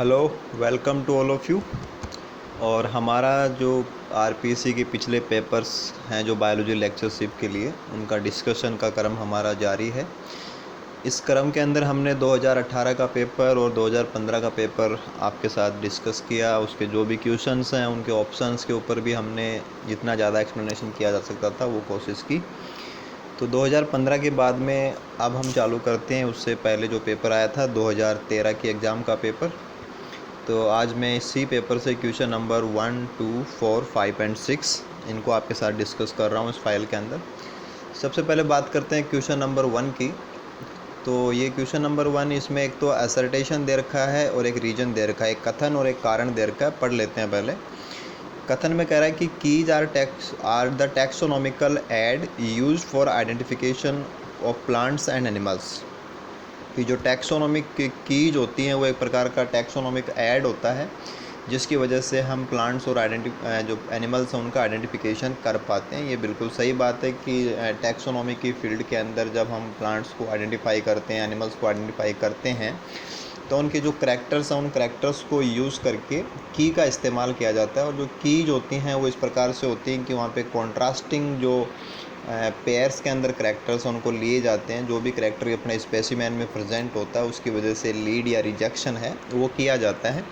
Hello, welcome to all of you. और हमारा जो आरपीसी के पिछले पेपर्स हैं जो बायोलॉजी लेक्चरशिप के लिए, उनका डिस्कशन का क्रम हमारा जारी है। इस क्रम के अंदर हमने 2018 का पेपर और 2015 का पेपर आपके साथ डिस्कस किया। उसके जो भी क्वेश्चंस हैं उनके ऑप्शंस के ऊपर भी हमने जितना ज़्यादा एक्सप्लेनेशन किया जा सकता था वो कोशिश की। तो 2015 के बाद में अब हम चालू करते हैं उससे पहले जो पेपर आया था 2013 की एग्ज़ाम का पेपर। तो आज मैं इसी पेपर से क्वेश्चन नंबर 1, 2, 4, 5 एंड 6 इनको आपके साथ डिस्कस कर रहा हूँ इस फाइल के अंदर। सबसे पहले बात करते हैं क्वेश्चन नंबर 1 की। तो ये क्वेश्चन नंबर 1, इसमें एक तो असर्टेशन दे रखा है और एक रीजन दे रखा है, एक कथन और एक कारण दे रखा है। पढ़ लेते हैं पहले। कथन में कह रहा है कि keys are the taxonomical aid used for identification of plants and animals. कि जो टैक्सोनॉमिक कीज होती हैं वो एक प्रकार का टैक्सोनॉमिक ऐड होता है जिसकी वजह से हम प्लांट्स और जो एनिमल्स हैं उनका आइडेंटिफिकेशन कर पाते हैं। ये बिल्कुल सही बात है कि टैक्सोनॉमी की फील्ड के अंदर जब हम प्लांट्स को आइडेंटिफाई करते हैं, एनिमल्स को आइडेंटिफाई करते हैं, तो उनके जो करैक्टर्स हैं उन करैक्टर्स को यूज़ करके की का इस्तेमाल किया जाता है। और जो कीज होती हैं वो इस प्रकार से होती हैं कि वहाँ पे कॉन्ट्रास्टिंग जो पेयर्स के अंदर करैक्टर्स उनको लिए जाते हैं। जो भी करैक्टर अपने स्पेसिमेन में प्रेजेंट होता है उसकी वजह से लीड या रिजेक्शन है वो किया जाता है।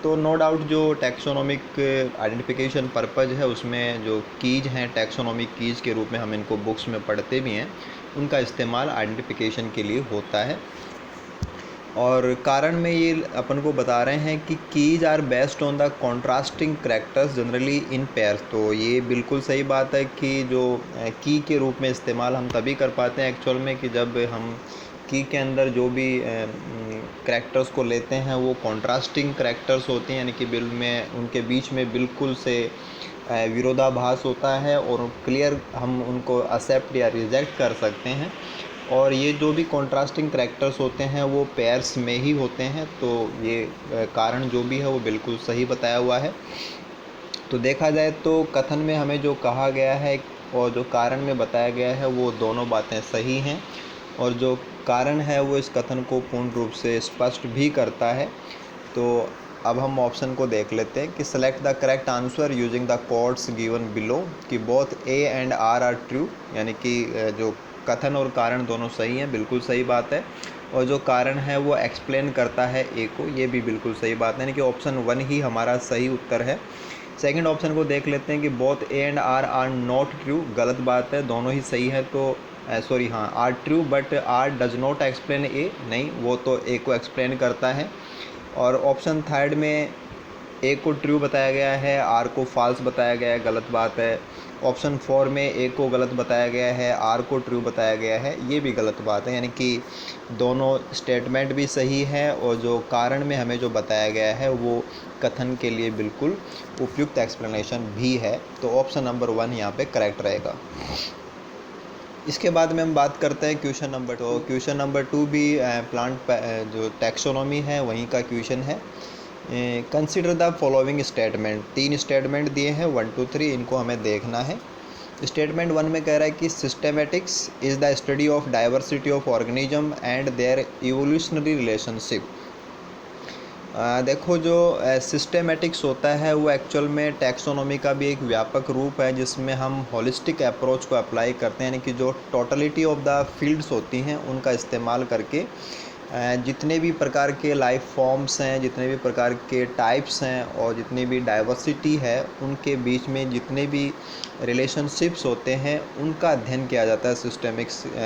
तो नो डाउट जो टैक्सोनॉमिक आइडेंटिफिकेशन पर्पज़ है उसमें जो कीज हैं टैक्सोनॉमिक कीज के रूप में हम इनको बुक्स में पढ़ते भी हैं, उनका इस्तेमाल आइडेंटिफिकेशन के लिए होता है। और कारण में ये अपन को बता रहे हैं कि keys are based on the contrasting characters generally in pairs. तो ये बिल्कुल सही बात है कि जो की के रूप में इस्तेमाल हम तभी कर पाते हैं एक्चुअल में कि जब हम की के अंदर जो भी करैक्टर्स को लेते हैं वो कॉन्ट्रास्टिंग करैक्टर्स होते हैं, यानी कि बिल में उनके बीच में बिल्कुल से विरोधाभास होता है और क्लियर हम उनको एक्सेप्ट या रिजेक्ट कर सकते हैं। और ये जो भी कॉन्ट्रास्टिंग करैक्टर्स होते हैं वो पेयर्स में ही होते हैं। तो ये कारण जो भी है वो बिल्कुल सही बताया हुआ है। तो देखा जाए तो कथन में हमें जो कहा गया है और जो कारण में बताया गया है वो दोनों बातें सही हैं, और जो कारण है वो इस कथन को पूर्ण रूप से स्पष्ट भी करता है। तो अब हम ऑप्शन को देख लेते हैं कि select the correct answer using the codes given below, कि both A and R true, यानी कि जो कथन और कारण दोनों सही हैं, बिल्कुल सही बात है। और जो कारण है वो एक्सप्लेन करता है ए को, ये भी बिल्कुल सही बात है, यानी कि ऑप्शन 1 ही हमारा सही उत्तर है। सेकंड ऑप्शन को देख लेते हैं कि both A and R not true, गलत बात है, दोनों ही सही है। तो सॉरी हाँ, R true but R does not explain A, नहीं, वो तो ए को एक्सप्लेन करता है। और ऑप्शन थर्ड में ए को ट्रू बताया गया है, आर को फॉल्स बताया गया है, गलत बात है। ऑप्शन 4 में ए को गलत बताया गया है, आर को ट्रू बताया गया है, ये भी गलत बात है। यानी कि दोनों स्टेटमेंट भी सही है और जो कारण में हमें जो बताया गया है वो कथन के लिए बिल्कुल उपयुक्त एक्सप्लेनेशन भी है। तो ऑप्शन नंबर 1 यहाँ पे करेक्ट रहेगा। इसके बाद में हम बात करते हैं क्वेश्चन नंबर 2। तो क्वेश्चन नंबर 2 भी प्लांट जो टैक्सोनॉमी है वहीं का क्वेश्चन है। Consider the following statement, 3 statement दिए हैं 1, 2, 3, इनको हमें देखना है। स्टेटमेंट 1 में कह रहा है कि systematics is the study of diversity of organism and their evolutionary relationship. देखो जो सिस्टेमेटिक्स होता है वो एक्चुअल में टैक्सोनॉमी का भी एक व्यापक रूप है जिसमें हम होलिस्टिक अप्रोच को अप्लाई करते हैं, यानी कि जो टोटलिटी ऑफ द फील्ड्स होती हैं उनका इस्तेमाल करके जितने भी प्रकार के लाइफ फॉर्म्स हैं, जितने भी प्रकार के टाइप्स हैं और जितनी भी डाइवर्सिटी है उनके बीच में जितने भी रिलेशनशिप्स होते हैं उनका अध्ययन किया जाता है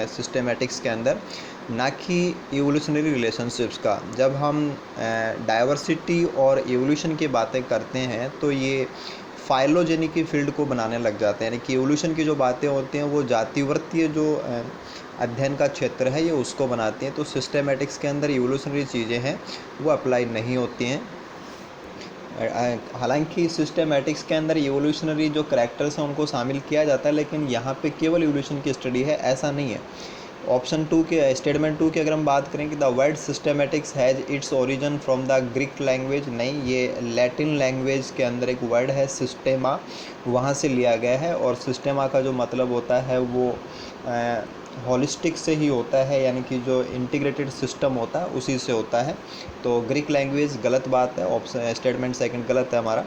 सिस्टेमेटिक्स के अंदर, ना कि इवोल्यूशनरी रिलेशनशिप्स का। जब हम डाइवर्सिटी और इवोल्यूशन की बातें करते हैं तो ये फाइलोजेनी की फील्ड को बनाने लग जाते हैं, यानी कि इवोल्यूशन की जो बातें होती हैं वो जातिवर्तीय जो अध्ययन का क्षेत्र है ये उसको बनाती हैं। तो सिस्टेमेटिक्स के अंदर इवोल्यूशनरी चीज़ें हैं वो अप्लाई नहीं होती हैं। हालांकि सिस्टेमेटिक्स के अंदर इवोल्यूशनरी जो करैक्टर्स हैं उनको शामिल किया जाता है, लेकिन यहाँ पे केवल इवोल्यूशन की स्टडी है ऐसा नहीं है। ऑप्शन 2 के स्टेटमेंट 2 की अगर हम बात करें कि the word systematics has its origin from the Greek language, नहीं, ये लैटिन लैंग्वेज के अंदर एक वर्ड है सिस्टेमा, वहाँ से लिया गया है। और सिस्टेमा का जो मतलब होता है वो हॉलिस्टिक से ही होता है, यानी कि जो इंटीग्रेटेड सिस्टम होता है उसी से होता है। तो ग्रीक लैंग्वेज गलत बात है, ऑप्शन स्टेटमेंट सेकंड गलत है हमारा।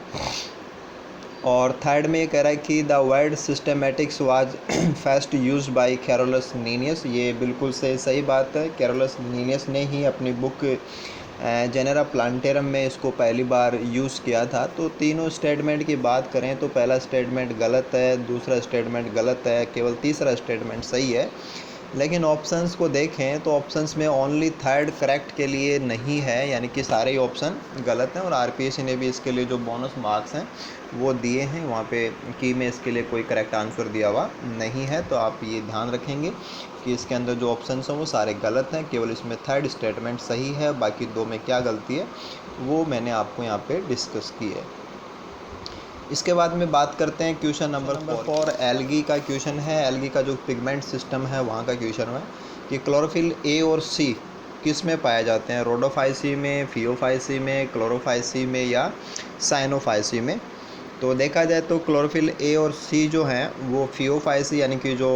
और थर्ड में ये कह रहा है कि the word systematics was first used by Carolus Linnaeus. ये बिल्कुल सही बात है, कैरोलस लीनियस ने ही अपनी बुक जेनेरा प्लांटेरम में इसको पहली बार यूज़ किया था। तो तीनों स्टेटमेंट की बात करें तो पहला स्टेटमेंट गलत है, दूसरा स्टेटमेंट गलत है, केवल तीसरा स्टेटमेंट सही है। लेकिन ऑप्शंस को देखें तो ऑप्शंस में ओनली थर्ड करेक्ट के लिए नहीं है, यानी कि सारे ही ऑप्शन गलत हैं। और आरपीएससी ने भी इसके लिए जो बोनस मार्क्स हैं वो दिए हैं, वहाँ पे की में इसके लिए कोई करेक्ट आंसर दिया हुआ नहीं है। तो आप ये ध्यान रखेंगे कि इसके अंदर जो ऑप्शंस हैं वो सारे गलत हैं, केवल इसमें थर्ड स्टेटमेंट सही है। बाकी दो में क्या गलती है वो मैंने आपको यहाँ पे डिस्कस की है। इसके बाद में बात करते हैं क्वेश्चन नंबर 4। एल्गी का क्वेश्चन है। एल्गी का जो पिगमेंट सिस्टम है वहाँ का क्वेश्चन है कि क्लोरोफिल ए और सी किस में पाए जाते हैं, रोडोफाइसी में, फियोफाइसी में, क्लोरोफाइसी में या साइनोफाइसी में। तो देखा जाए तो क्लोरोफिल ए और सी जो हैं वो फियोफाइसी यानी कि जो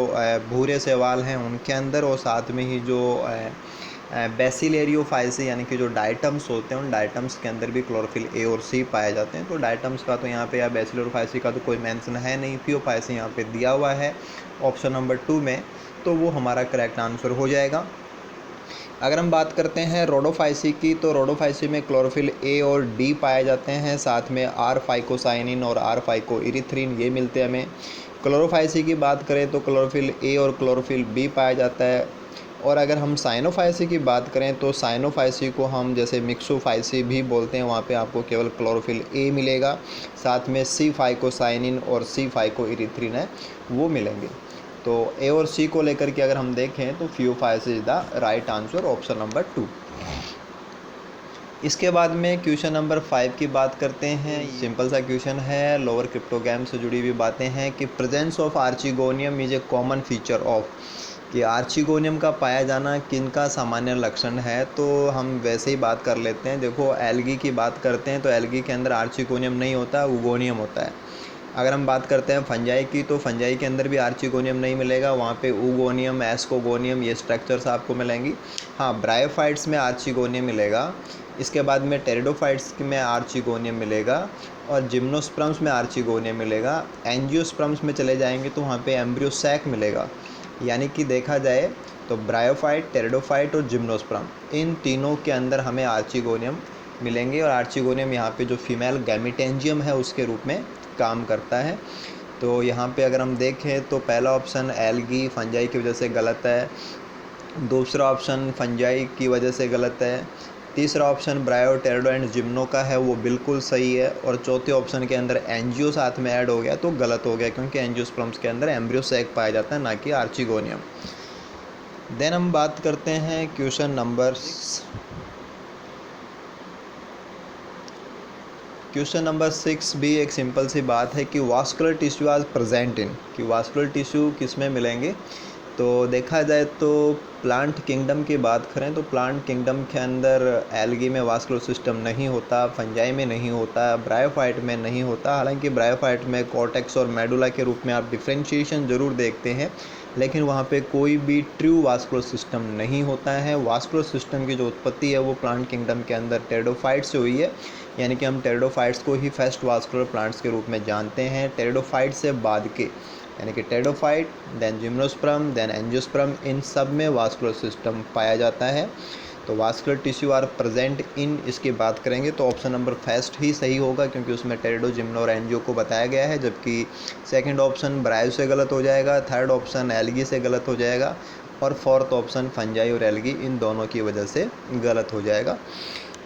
भूरे शैवाल हैं उनके अंदर, और साथ में ही जो बेसिलेरियोफाइसी यानी कि जो डाइटम्स होते हैं उन डाइटम्स के अंदर भी क्लोरोफिल ए और सी पाए जाते हैं। तो डाइटम्स का तो यहाँ पे या बेसिलेरियोफाइसी का तो कोई मेंशन है नहीं, फियोफाइसी यहाँ पे दिया हुआ है ऑप्शन नंबर 2 में, तो वो हमारा करेक्ट आंसर हो जाएगा। अगर हम बात करते हैं रोडोफाइसी की, तो रोडोफाइसी में क्लोरोफिल ए और डी पाए जाते हैं, साथ में आर फाइकोसाइनिन और आर फाइकोइरिथ्रिन ये मिलते हैं हमें। क्लोरोफाइसी की बात करें तो क्लोरोफिल ए और क्लोरोफिल बी पाया जाता है। और अगर हम साइनोफाइसी की बात करें तो साइनोफाइसी को हम जैसे मिक्सोफाइसी भी बोलते हैं, वहाँ पे आपको केवल क्लोरोफिल ए मिलेगा, साथ में सी फाइकोसाइनिन और सी फाइकोइरिथ्रिन है वो मिलेंगे। तो ए और सी को लेकर के अगर हम देखें तो Phaeophyceae is the right answer, option number 2। इसके बाद में क्वेश्चन नंबर 5 की बात करते हैं। सिंपल सा क्वेश्चन है, लोअर क्रिप्टोग्राम से जुड़ी हुई बातें हैं कि presence of archegonium is a common feature of, कि आर्चिगोनियम का पाया जाना किन का सामान्य लक्षण है। तो हम वैसे ही बात कर लेते हैं। देखो एल्गी की बात करते हैं तो एल्गी के अंदर आर्चिगोनियम नहीं होता, उगोनियम होता है। अगर हम बात करते हैं फंजाई की, तो फंजाई के अंदर भी आर्चिगोनियम नहीं मिलेगा, वहाँ पे उगोनियम, एस्कोगोनियम ये स्ट्रक्चर्स आपको मिलेंगी। हाँ, ब्रायोफाइट्स में आर्चिगोनियम मिलेगा। इसके बाद में टेरिडोफाइट्स में आर्चिगोनियम मिलेगा और जिम्नोस्पर्म्स में आर्चिगोनियम मिलेगा। एंजियोस्पर्म्स में चले जाएंगे तो वहाँ पे एम्ब्रियोसैक मिलेगा। यानी कि देखा जाए तो ब्रायोफाइट, टेरिडोफाइट और जिम्नोस्पर्म इन तीनों के अंदर हमें आर्चिगोनियम मिलेंगे। और आर्चिगोनियम यहाँ पे जो फीमेल गैमिटेंजियम है उसके रूप में काम करता है। तो यहाँ पे अगर हम देखें तो पहला ऑप्शन एल्गी फंजाई की वजह से गलत है, दूसरा ऑप्शन फंजाई की वजह से गलत है, तीसरा ऑप्शन ब्रायो, टेरिडो एंड जिम्नो का है वो बिल्कुल सही है, और चौथे ऑप्शन के अंदर एंजियो साथ में ऐड हो गया तो गलत हो गया, क्योंकि एंजियोस्पर्म्स के अंदर एम्ब्रियोसैक पाया जाता है, ना कि आर्चिगोनियम। देन हम बात करते हैं क्वेश्चन नंबर 6। क्वेश्चन नंबर 6 भी एक सिंपल सी बात है कि वास्कुलर टिश्यू आज प्रेजेंट इन, कि वास्कुलर टिश्यू किस में मिलेंगे। तो देखा जाए तो प्लांट किंगडम की बात करें तो प्लांट किंगडम के अंदर एल्गी में वास्कुलर सिस्टम नहीं होता, फंजाई में नहीं होता, ब्रायोफाइट में नहीं होता। हालांकि ब्रायोफाइट में कॉर्टेक्स और मेडुला के रूप में आप डिफ्रेंशिएशन ज़रूर देखते हैं, लेकिन वहाँ पे कोई भी ट्रू वास्कुलर सिस्टम नहीं होता है। वास्कुलर सिस्टम की जो उत्पत्ति है वो प्लांट किंगडम के अंदर टेरिडोफाइट से हुई है, यानी कि हम टेरिडोफाइट्स को ही फर्स्ट वास्कुलर प्लांट्स के रूप में जानते हैं। टेरिडोफाइट से बाद के यानी कि pteridophyte, then gymnosperm, then angiosperm, इन सब में वास्कुलर सिस्टम पाया जाता है। तो vascular tissue are present in, इसकी बात करेंगे तो ऑप्शन नंबर फर्स्ट ही सही होगा, क्योंकि उसमें टेरिडो, जिम्नो और एंजियो को बताया गया है। जबकि सेकंड ऑप्शन ब्रायो से गलत हो जाएगा, थर्ड ऑप्शन एल्गी से गलत हो जाएगा, और फोर्थ ऑप्शन फंजाई और एल्गी इन दोनों की वजह से गलत हो जाएगा।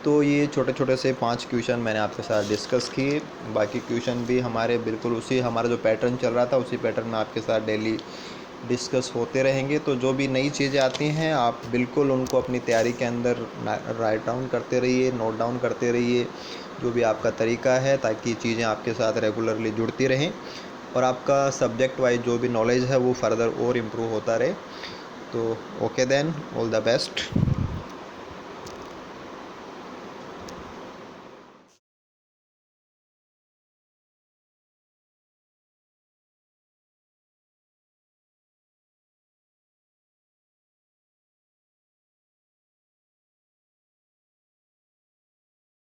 तो ये छोटे छोटे से 5 क्वेश्चन मैंने आपके साथ डिस्कस किए। बाकी क्वेश्चन भी हमारे बिल्कुल उसी हमारा जो पैटर्न चल रहा था उसी पैटर्न में आपके साथ डेली डिस्कस होते रहेंगे। तो जो भी नई चीज़ें आती हैं आप बिल्कुल उनको अपनी तैयारी के अंदर राइट डाउन करते रहिए, नोट डाउन करते रहिए, जो भी आपका तरीका है, ताकि चीज़ें आपके साथ रेगुलरली जुड़ती रहें और आपका सब्जेक्ट वाइज जो भी नॉलेज है वो फर्दर और इम्प्रूव होता रहे। तो okay then, all the best.